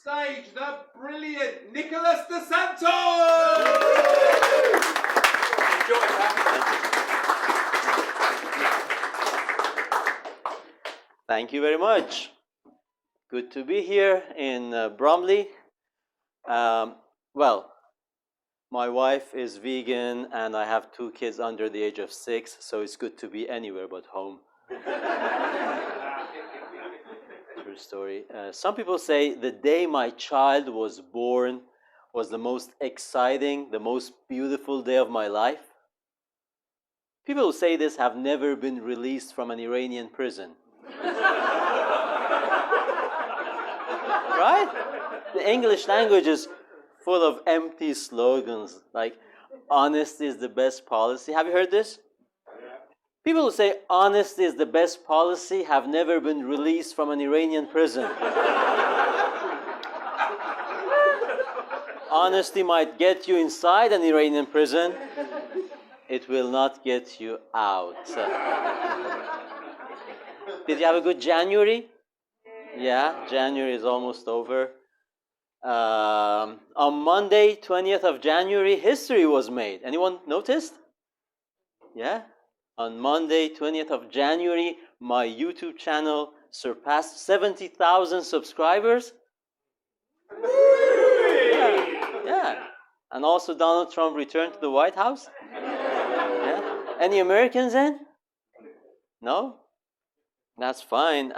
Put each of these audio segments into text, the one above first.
stage the brilliant Nicholas de Santo! Enjoy that. Thank you very much. Good to be here in Bromley. Well, my wife is vegan and I have 2 kids under the age of 6, so it's good to be anywhere but home. True story. Some people say the day my child was born was the most exciting, the most beautiful day of my life. People who say this have never been released from an Iranian prison. Right? The English language is full of empty slogans like honesty is the best policy. Have you heard this? People who say honesty is the best policy have never been released from an Iranian prison. Honesty might get you inside an Iranian prison. It will not get you out. Did you have a good January? Yeah, January is almost over. On Monday, 20th of January, history was made. Anyone noticed? Yeah? On Monday, 20th of January, my YouTube channel surpassed 70,000 subscribers. Yeah. And also Donald Trump returned to the White House. Yeah. Any Americans in? No? That's fine.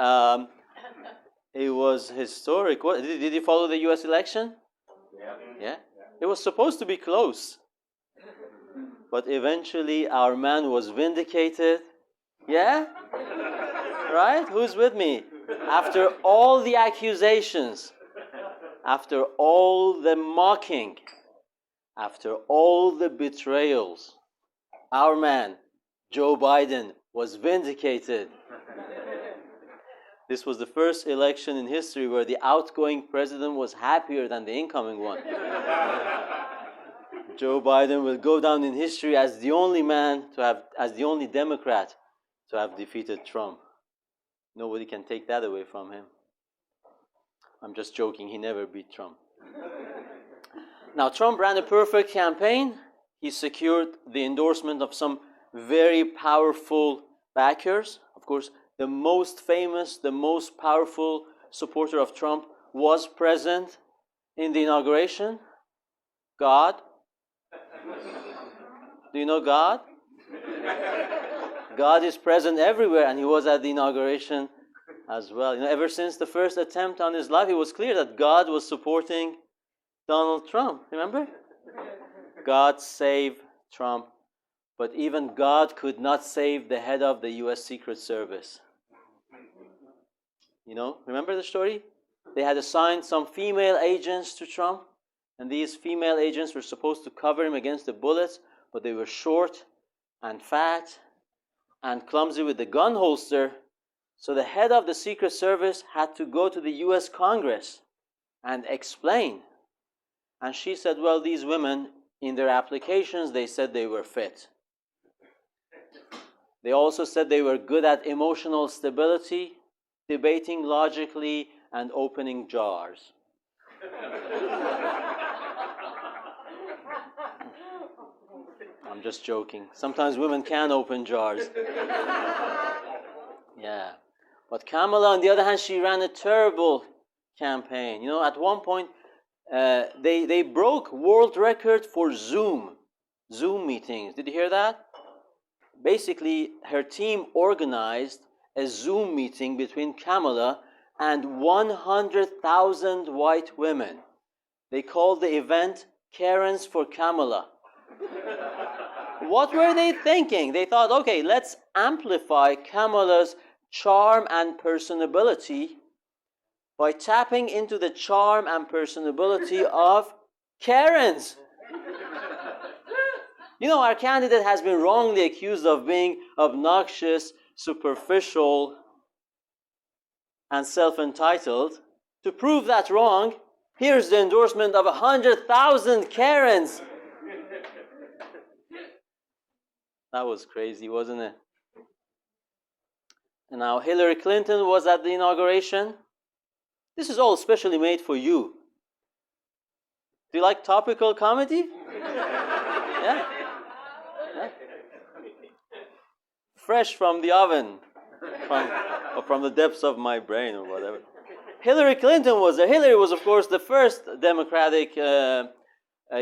It was historic. What, did you follow the US election? Yeah. It was supposed to be close. But eventually our man was vindicated. Yeah? Right? Who's with me? After all the accusations, after all the mocking, after all the betrayals, our man, Joe Biden, was vindicated. This was the first election in history where the outgoing president was happier than the incoming one. Joe Biden will go down in history as the only man to have, as the only Democrat to have defeated Trump. Nobody can take that away from him. I'm just joking, he never beat Trump. Now, Trump ran a perfect campaign. He secured the endorsement of some very powerful backers. Of course, the most famous, the most powerful supporter of Trump was present in the inauguration. God. Do you know God? God is present everywhere, and he was at the inauguration as well. You know, ever since the first attempt on his life, it was clear that God was supporting Donald Trump. Remember? God saved Trump, but even God could not save the head of the US Secret Service. You know, remember the story? They had assigned some female agents to Trump, and these female agents were supposed to cover him against the bullets, but they were short and fat and clumsy with the gun holster. So the head of the Secret Service had to go to the US Congress and explain. And she said, well, these women, in their applications, they said they were fit. They also said they were good at emotional stability, debating logically, and opening jars. I'm just joking. Sometimes women can open jars. Yeah. But Kamala, on the other hand, she ran a terrible campaign. You know, at one point, they broke world record for Zoom meetings. Did you hear that? Basically, her team organized a Zoom meeting between Kamala and 100,000 white women. They called the event Karens for Kamala. What were they thinking? They thought, okay, let's amplify Kamala's charm and personability by tapping into the charm and personability of Karens. You know, our candidate has been wrongly accused of being obnoxious, superficial, and self-entitled. To prove that wrong, here's the endorsement of 100,000 Karens. That was crazy, wasn't it? And now Hillary Clinton was at the inauguration. This is all specially made for you. Do you like topical comedy? Yeah? Yeah? Fresh from the oven, or from the depths of my brain, or whatever. Hillary Clinton was there. Hillary was, of course, the first Democratic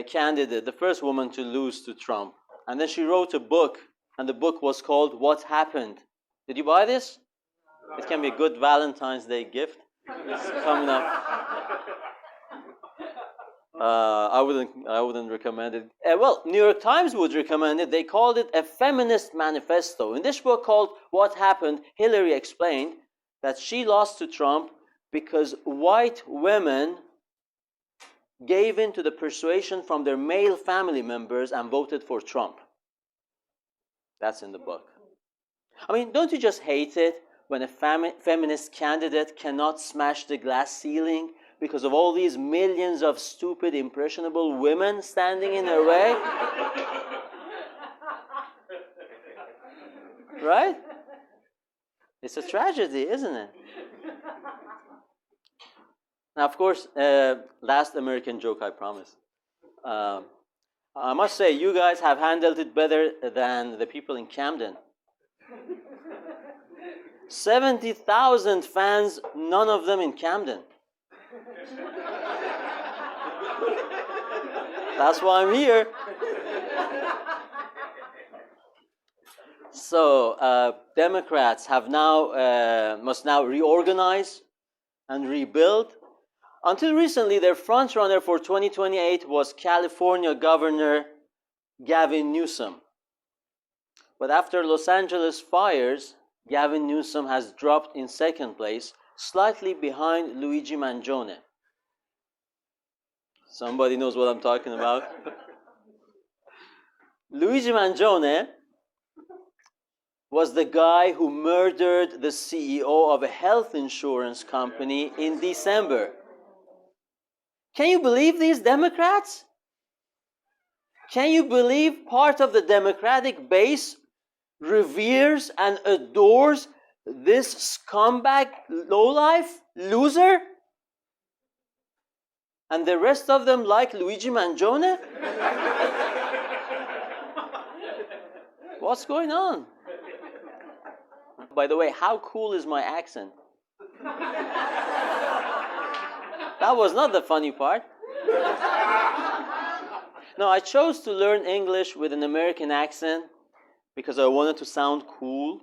candidate, the first woman to lose to Trump. And then she wrote a book, and the book was called What Happened. Did you buy this? It can be a good Valentine's Day gift. It's coming up. I wouldn't recommend it. Well, New York Times would recommend it. They called it a feminist manifesto. In this book called What Happened, Hillary explained that she lost to Trump because white women gave in to the persuasion from their male family members and voted for Trump. That's in the book. I mean, don't you just hate it when a feminist candidate cannot smash the glass ceiling because of all these millions of stupid, impressionable women standing in her way? Right? It's a tragedy, isn't it? Now, of course, last American joke, I promise. I must say, you guys have handled it better than the people in Camden. 70,000 fans, none of them in Camden. That's why I'm here. So, Democrats have must now reorganize and rebuild. Until recently, their frontrunner for 2028 was California Governor Gavin Newsom. But after Los Angeles fires, Gavin Newsom has dropped in second place, slightly behind Luigi Mangione. Somebody knows what I'm talking about. Luigi Mangione was the guy who murdered the CEO of a health insurance company in December. Can you believe these Democrats? Can you believe part of the Democratic base reveres and adores this scumbag lowlife loser? And the rest of them like Luigi Mangione? What's going on? By the way, how cool is my accent? That was not the funny part. No, I chose to learn English with an American accent because I wanted to sound cool.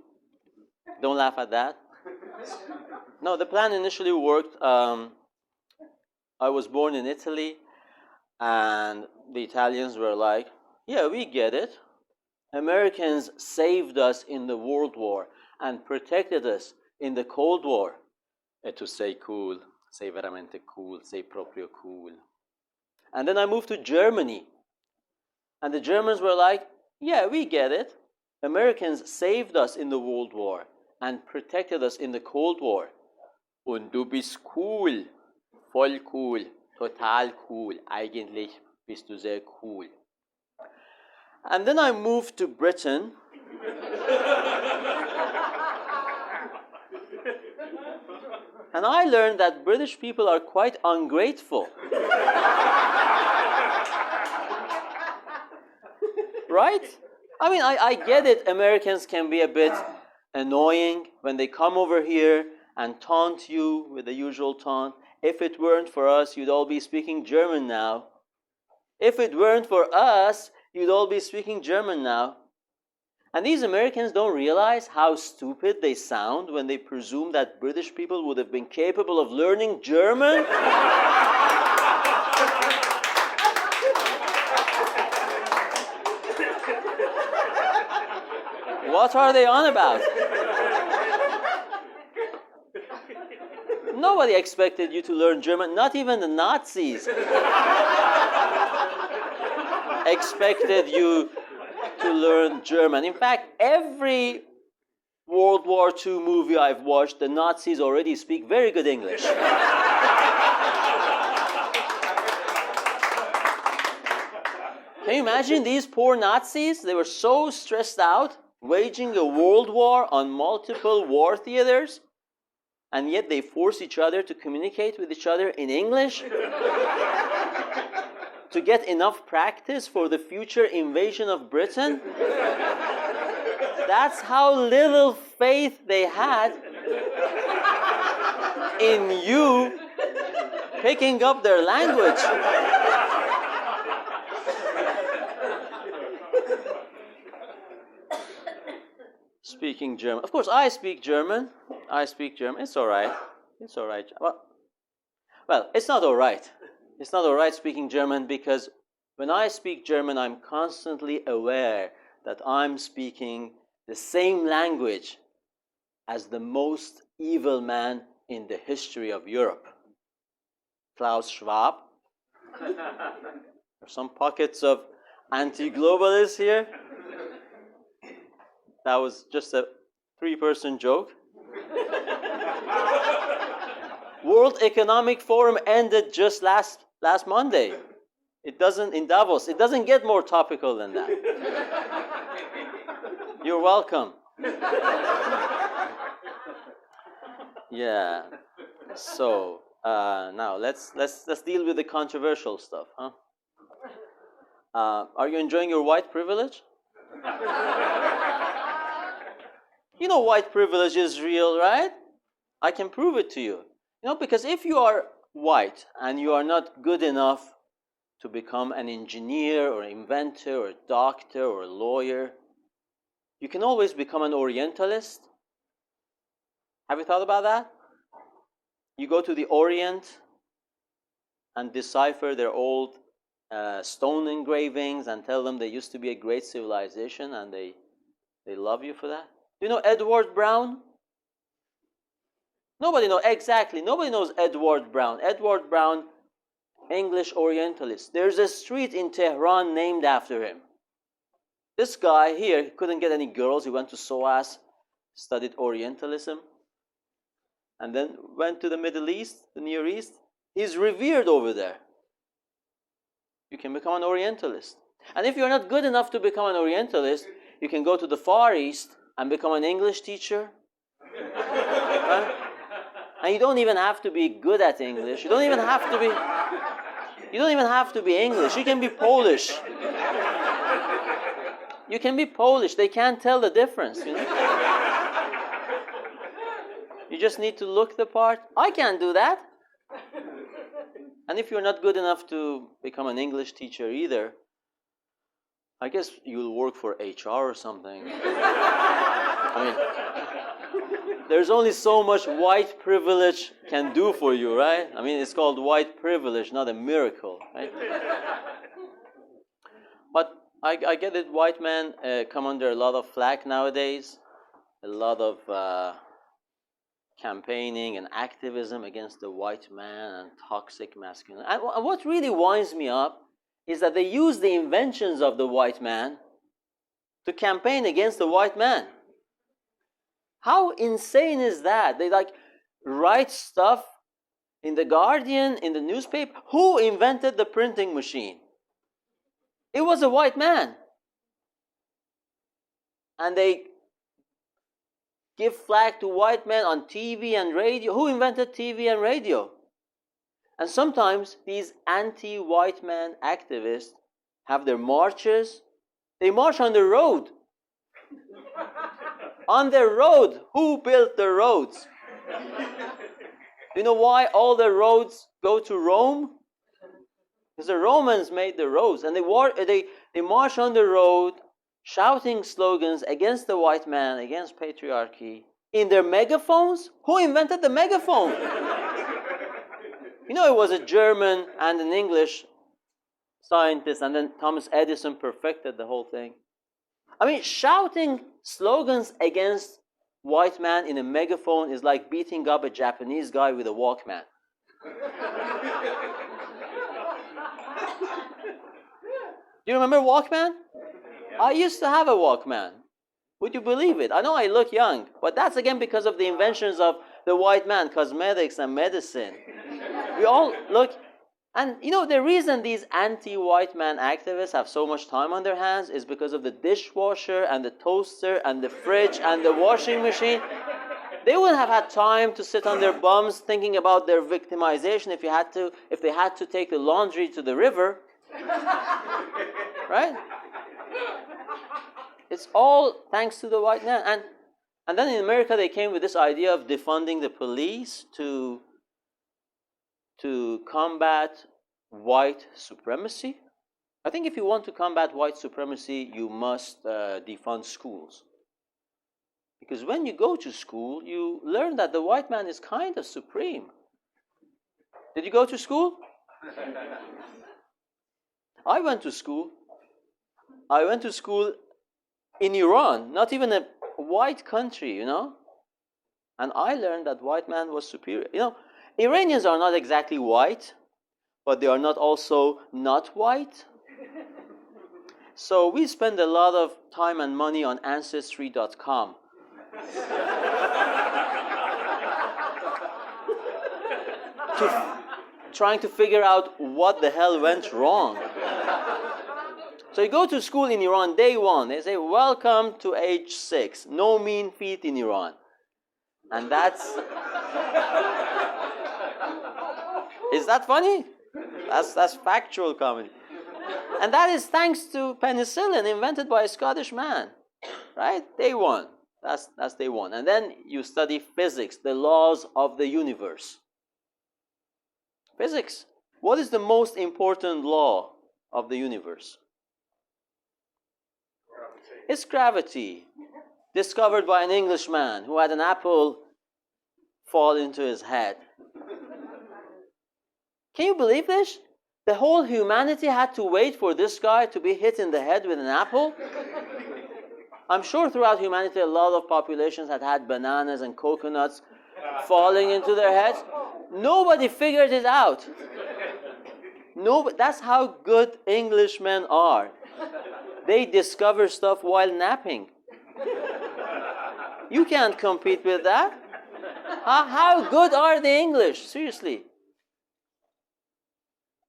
Don't laugh at that. No, the plan initially worked. I was born in Italy, and the Italians were like, yeah, we get it. Americans saved us in the World War and protected us in the Cold War. E tu sei cool, sei veramente cool, sei proprio cool. And then I moved to Germany. And the Germans were like, yeah, we get it. Americans saved us in the World War and protected us in the Cold War. Und du bist cool. Voll cool. Total cool. Eigentlich bist du sehr cool. And then I moved to Britain. And I learned that British people are quite ungrateful. Right? I mean, I get it. Americans can be a bit annoying when they come over here and taunt you with the usual taunt. If it weren't for us, you'd all be speaking German now. If it weren't for us, you'd all be speaking German now. And these Americans don't realize how stupid they sound when they presume that British people would have been capable of learning German. What are they on about? Nobody expected you to learn German, not even the Nazis expected you to learn German. In fact, every World War II movie I've watched, the Nazis already speak very good English. Can you imagine these poor Nazis? They were so stressed out, waging a world war on multiple war theaters. and yet they force each other to communicate with each other in English to get enough practice for the future invasion of Britain. That's how little faith they had in you picking up their language. Speaking German. Of course, I speak German. It's all right. It's all right. Well, it's not all right. It's not all right speaking German, because when I speak German, I'm constantly aware that I'm speaking the same language as the most evil man in the history of Europe, Klaus Schwab. There's some pockets of anti-globalists here. That was just a 3-person joke. World Economic Forum ended just last Monday. It doesn't, in Davos, it doesn't get more topical than that. You're welcome. Yeah. So now let's deal with the controversial stuff, huh? Are you enjoying your white privilege? You know, white privilege is real, right? I can prove it to you. You know, because if you are white and you are not good enough to become an engineer or inventor or a doctor or a lawyer, you can always become an Orientalist. Have you thought about that? You go to the Orient and decipher their old stone engravings and tell them they used to be a great civilization, and they love you for that. Do you know Edward Brown? Nobody knows, exactly. Nobody knows Edward Brown. Edward Brown, English Orientalist. There's a street in Tehran named after him. This guy here couldn't get any girls. He went to SOAS, studied Orientalism, and then went to the Middle East, the Near East. He's revered over there. You can become an Orientalist. And if you're not good enough to become an Orientalist, you can go to the Far East and become an English teacher. Right? And you don't even have to be good at English. You don't even have to be English. You can be Polish. You can be Polish. They can't tell the difference, you know? You just need to look the part. I can't do that. And if you're not good enough to become an English teacher either, I guess you'll work for HR or something. I mean, there's only so much white privilege can do for you, right? I mean, it's called white privilege, not a miracle, right? But I get it, white men come under a lot of flack nowadays, a lot of campaigning and activism against the white man and toxic masculinity. And what really winds me up is that they use the inventions of the white man to campaign against the white man. How insane is that? They write stuff in the Guardian, in the newspaper. Who invented the printing machine? It was a white man. And they give flack to white men on TV and radio. Who invented TV and radio? And sometimes these anti-white man activists have their marches. They march on the road. On the road. Who built the roads? Do you know why all the roads go to Rome? Because the Romans made the roads. And they march on the road shouting slogans against the white man, against patriarchy. In their megaphones? Who invented the megaphone? You know, it was a German and an English scientist, and then Thomas Edison perfected the whole thing. I mean, shouting slogans against white man in a megaphone is like beating up a Japanese guy with a Walkman. Do you remember Walkman? I used to have a Walkman. Would you believe it? I know I look young, but that's again because of the inventions of the white man, cosmetics and medicine. We all look, and you know, the reason these anti-white man activists have so much time on their hands is because of the dishwasher and the toaster and the fridge and the washing machine. They wouldn't have had time to sit on their bums thinking about their victimization if they had to take the laundry to the river. Right? It's all thanks to the white man. And then in America they came with this idea of defunding the police to combat white supremacy. I think if you want to combat white supremacy, you must defund schools. Because when you go to school, you learn that the white man is kind of supreme. Did you go to school? I went to school. I went to school in Iran, not even a white country, you know. And I learned that white man was superior. You know, Iranians are not exactly white, but they are not also not white. So we spend a lot of time and money on Ancestry.com. Trying to figure out what the hell went wrong. So you go to school in Iran, day one, they say, welcome to age 6. No mean feet in Iran. And that's... Is that funny? That's factual comedy. And that is thanks to penicillin invented by a Scottish man. Right? Day one. That's day one. And then you study physics, the laws of the universe. Physics. What is the most important law of the universe? It's gravity. Discovered by an Englishman who had an apple fall into his head. Can you believe this? The whole humanity had to wait for this guy to be hit in the head with an apple? I'm sure throughout humanity a lot of populations had bananas and coconuts falling into their heads. Nobody figured it out. That's how good Englishmen are. They discover stuff while napping. You can't compete with that. How good are the English? Seriously.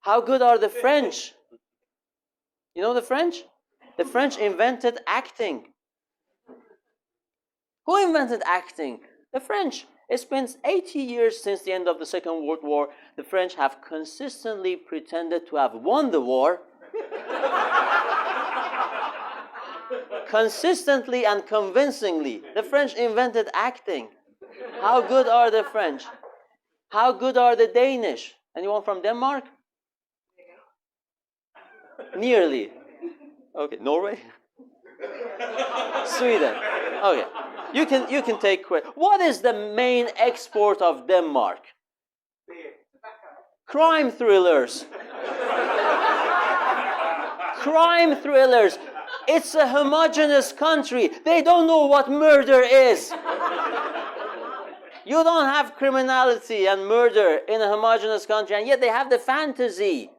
How good are the French? You know the French? The French invented acting. Who invented acting? The French. It's been 80 years since the end of the Second World War. The French have consistently pretended to have won the war. Consistently and convincingly. The French invented acting. How good are the French? How good are the Danish? Anyone from Denmark? Nearly. Okay, Norway? Sweden. Okay. You can take credit. What is the main export of Denmark? Crime thrillers. Crime thrillers. It's a homogeneous country. They don't know what murder is. You don't have criminality and murder in a homogeneous country, and yet they have the fantasy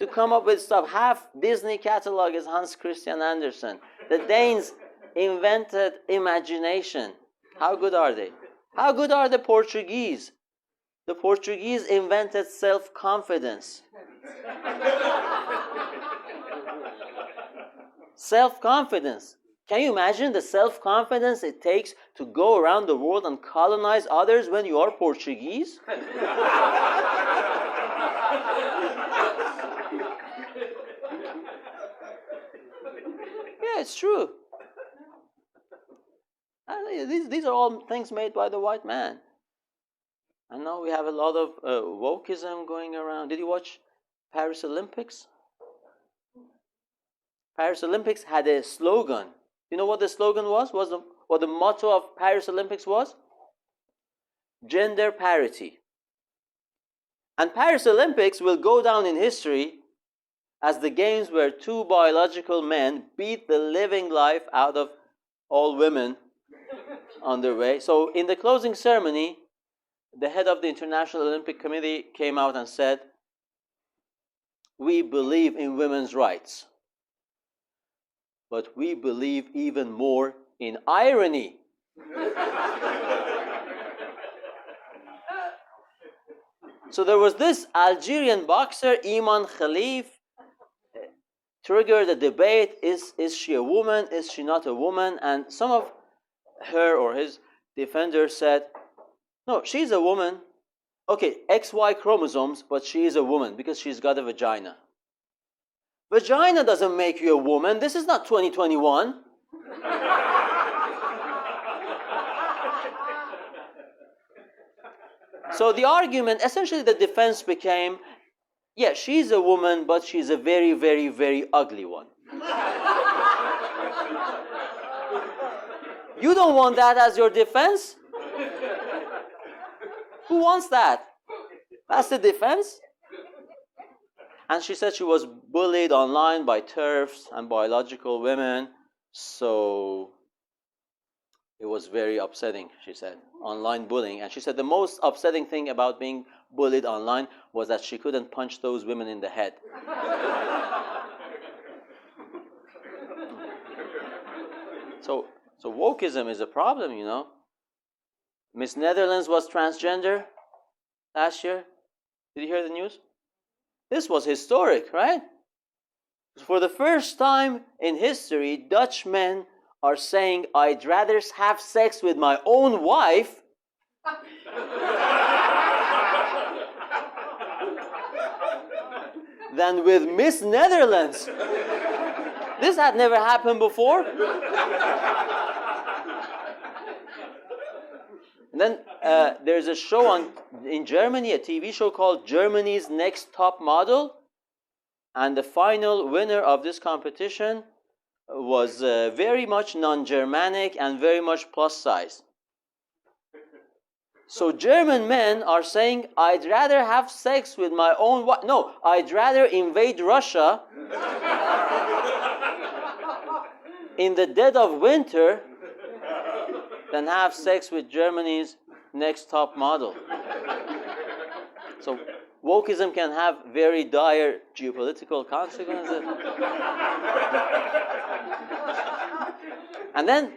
to come up with stuff. Half Disney catalog is Hans Christian Andersen. The Danes invented imagination. How good are they? How good are the Portuguese? The Portuguese invented self-confidence. Self-confidence. Can you imagine the self-confidence it takes to go around the world and colonize others when you are Portuguese? Yeah, it's true. These are all things made by the white man. And now we have a lot of wokeism going around. Did you watch Paris Olympics? Paris Olympics had a slogan. You know what the slogan was? What the motto of Paris Olympics was? Gender parity. And Paris Olympics will go down in history as the games where two biological men beat the living life out of all women on their way. So in the closing ceremony, the head of the International Olympic Committee came out and said, "We believe in women's rights, but we believe even more in irony." So there was this Algerian boxer, Iman Khalif, triggered a debate, is she a woman, is she not a woman? And some of her or his defender said, no, she's a woman. Okay, XY chromosomes, but she is a woman because she's got a vagina. Vagina doesn't make you a woman. This is not 2021. So the argument, essentially the defense became, yeah, she's a woman, but she's a very, very, very ugly one. You don't want that as your defense? Who wants that? That's the defense? And she said she was bullied online by TERFs and biological women, so it was very upsetting, she said, online bullying. And she said the most upsetting thing about being bullied online was that she couldn't punch those women in the head. So wokeism is a problem, you know. Miss Netherlands was transgender last year. Did you hear the news? This was historic, right? For the first time in history, Dutch men are saying, I'd rather have sex with my own wife than with Miss Netherlands. This had never happened before. And then there's a show in Germany, a TV show called Germany's Next Top Model. And the final winner of this competition was very much non-Germanic and very much plus size. So German men are saying, I'd rather have sex with my own wife. No, I'd rather invade Russia in the dead of winter than have sex with Germany's next top model. So wokeism can have very dire geopolitical consequences. And then,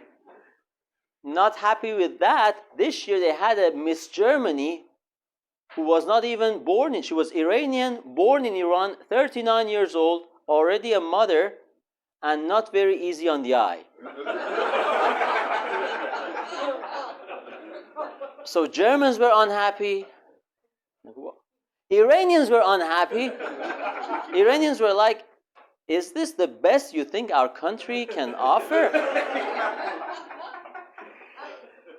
not happy with that, this year they had a Miss Germany who was not even born in, she was Iranian, born in Iran, 39 years old, already a mother, and not very easy on the eye. So Germans were unhappy. Iranians were unhappy. Iranians were like, is this the best you think our country can offer?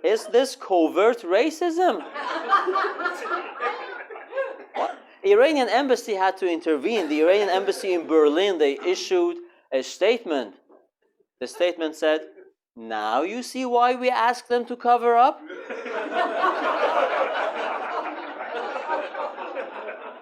Is this covert racism? What? Iranian embassy had to intervene. The Iranian embassy in Berlin, they issued a statement. The statement said, now you see why we asked them to cover up?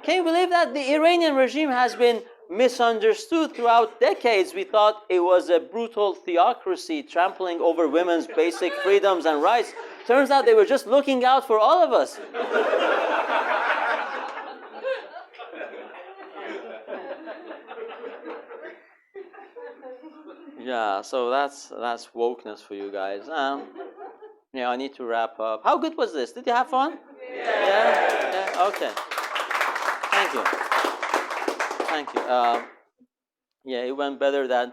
Can you believe that? The Iranian regime has been misunderstood throughout decades. We thought it was a brutal theocracy trampling over women's basic freedoms and rights. Turns out they were just looking out for all of us. Yeah, so that's wokeness for you guys. Yeah, I need to wrap up. How good was this? Did you have fun? Yeah? Okay. Thank you. Thank you. Yeah, it went better than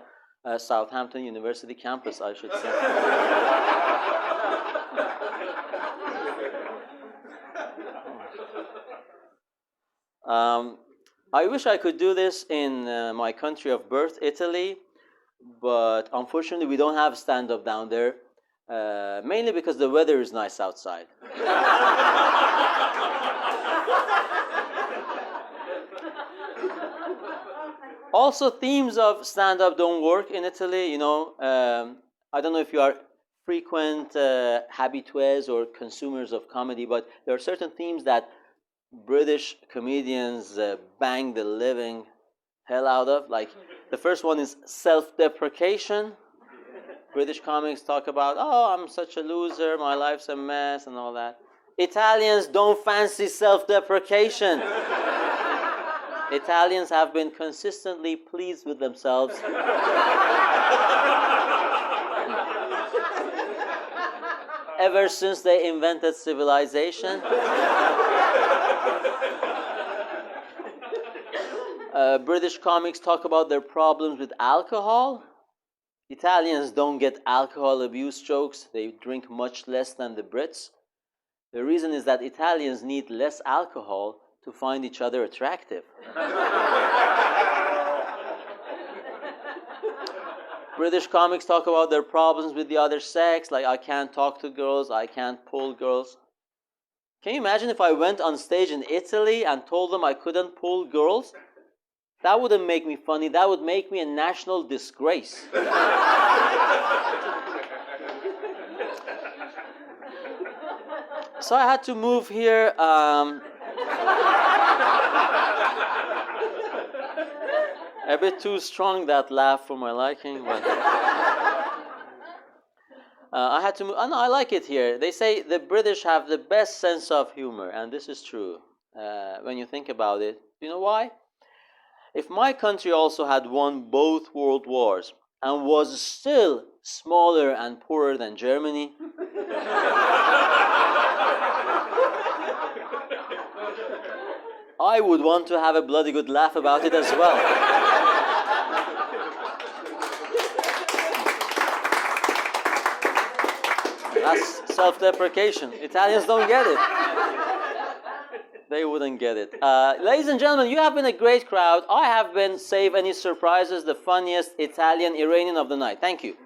Southampton University campus, I should say. I wish I could do this in my country of birth, Italy, but unfortunately we don't have stand-up down there, mainly because the weather is nice outside. Also, themes of stand-up don't work in Italy, you know. I don't know if you are frequent habitués or consumers of comedy, but there are certain themes that British comedians bang the living hell out of. Like, the first one is self-deprecation. British comics talk about, oh, I'm such a loser, my life's a mess, and all that. Italians don't fancy self-deprecation. Italians have been consistently pleased with themselves. Ever since they invented civilization. British comics talk about their problems with alcohol. Italians don't get alcohol abuse jokes. They drink much less than the Brits. The reason is that Italians need less alcohol to find each other attractive. British comics talk about their problems with the other sex, like I can't talk to girls, I can't pull girls. Can you imagine if I went on stage in Italy and told them I couldn't pull girls? That wouldn't make me funny, that would make me a national disgrace. So I had to move here. A bit too strong, that laugh, for my liking, but I had to move. Oh, no, I like it here. They say the British have the best sense of humor, and this is true when you think about it. You know why? If my country also had won both world wars and was still smaller and poorer than Germany, I would want to have a bloody good laugh about it as well. That's self-deprecation. Italians don't get it. They wouldn't get it. Ladies and gentlemen, you have been a great crowd. I have been, save any surprises, the funniest Italian Iranian of the night. Thank you.